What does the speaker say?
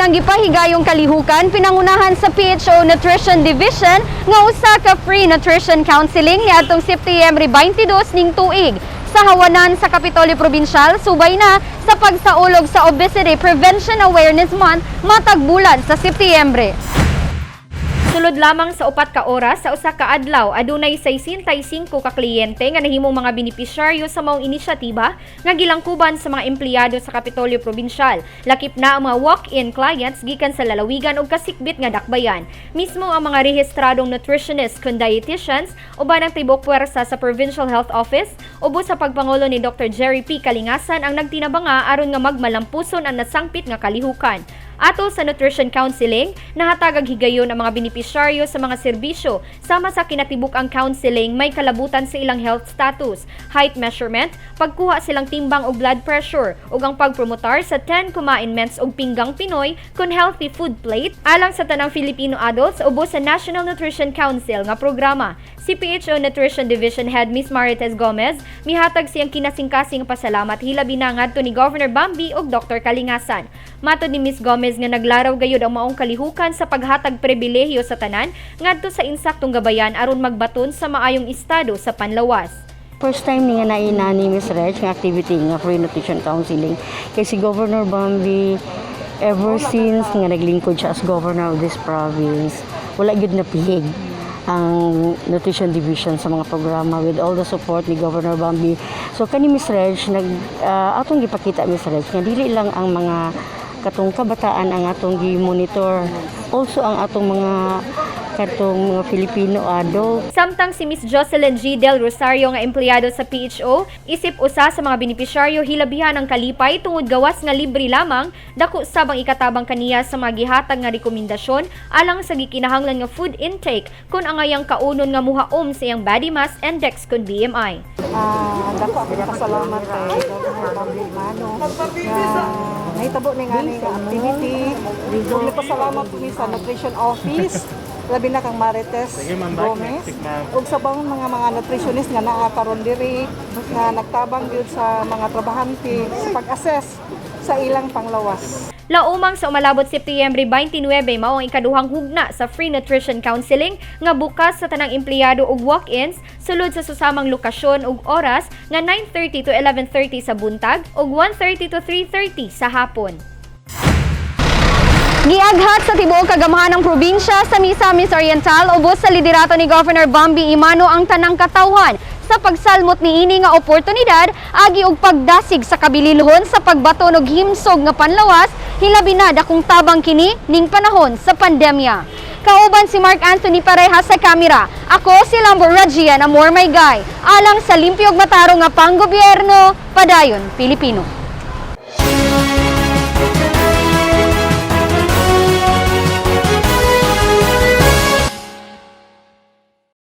tanang gipahigayong kalihukan pinangunahan sa PHO Nutrition Division nga usa ka free nutrition counseling niadtong Setyembre 22 ning tuig sa hawanan sa Kapitolyo Provincial subay na sa pagsaulog sa Obesity Prevention Awareness Month matag bulan sa Setyembre. Sulod lamang sa 4 ka oras sa usa ka adlaw adunay 65 ka kliyente nga nahimong mga benepisyaryo sa maong inisyatiba nga gilangkuban sa mga empleyado sa Kapitolyo Provincial. Lakip na ang mga walk-in clients gikan sa lalawigan ug kasikbit nga dakbayan. Mismo ang mga rehistradong nutritionists kun dietitians uban ang tibok puwersa sa Provincial Health Office ubos sa pagpangulo ni Dr. Jerry P. Kalingasan ang nagtinabanga aron nga magmalampuson ang nasangpit nga kalihukan. Ato sa nutrition counseling, nahatagag higayon ang mga benepisyaryo sa mga serbisyo sama sa kinatibuk ang counseling may kalabutan sa ilang health status, height measurement, pagkuha silang timbang og blood pressure ug ang pagpromotar sa 10 kumainments og pinggang Pinoy kun healthy food plate alang sa tanang Filipino adults ubos sa National Nutrition Council nga programa. Si PHO Nutrition Division Head Ms. Marites Gomez mihatag siyang kinasingkasing pasalamat hilabi na ngadto ni Governor Bambi ug Dr. Kalingasan. Matod ni Ms. Gomez nga naglaraw gayud ang maong kalihukan sa paghatag pribilehiyo sa tanan ngadto sa insaktong gabayan aron magbaton sa maayong estado sa panlawas. First time niya naina ni Ms. Reg nga activity nga free nutrition counseling kay si Governor Bambi ever since nga naglingkod siya as governor of this province wala gyud napihig ang nutrition division sa mga programa with all the support ni Governor Bambi. So kani Ms. Reg atong gipakita Ms. Reg nga dili lang ang mga katong kabataan ang atong gi-monitor, also ang atong mga Filipino adult. Samtang si Ms. Jocelyn G. Del Rosario nga empleyado sa PHO, isip usa sa mga benepisyaryo hilabihan ang kalipay tungod gawas nga libre lamang, dako sabang ikatabang kaniya sa mga gihatag nga rekomendasyon alang sa gikinahanglan nga food intake kun angayang kaunon nga muhaom sa iyang body mass index kun BMI. Dako ako pasalamat kay Governor Bambi Mano na nahitabo ni nga ning activity. Ug nagpasalamat ko sa Nutrition Office labi na kang Marites Gomez ug sa bang mga nutritionist nga naa karon diri nga nagtabang gyud sa mga trabahante sa pag-assess sa ilang panglawas. Laumang sa umalabot Setyembre 29 mao ang ikaduhang hugna sa free nutrition counseling nga bukas sa tanang empleyado ug walk-ins sulod sa susamang lokasyon ug oras nga 9:30 to 11:30 sa buntag ug 1:30 to 3:30 sa hapon. Giaghat sa tibuok kagamahan ng probinsya sa Misamis Oriental ubos sa liderato ni Governor Bambi Imano ang tanang katawhan sa pagsalmot niini nga oportunidad agi og pagdasig sa kabilinhon sa pagbaton og himsog nga panlawas hilabi na dakong tabang kini ning panahon sa pandemya. Kauban si Mark Anthony Pareha sa kamera. Ako si Lambo Rajian Amor May Guy. Alang sa limpyog mataro nga panggobyerno, padayon Pilipino.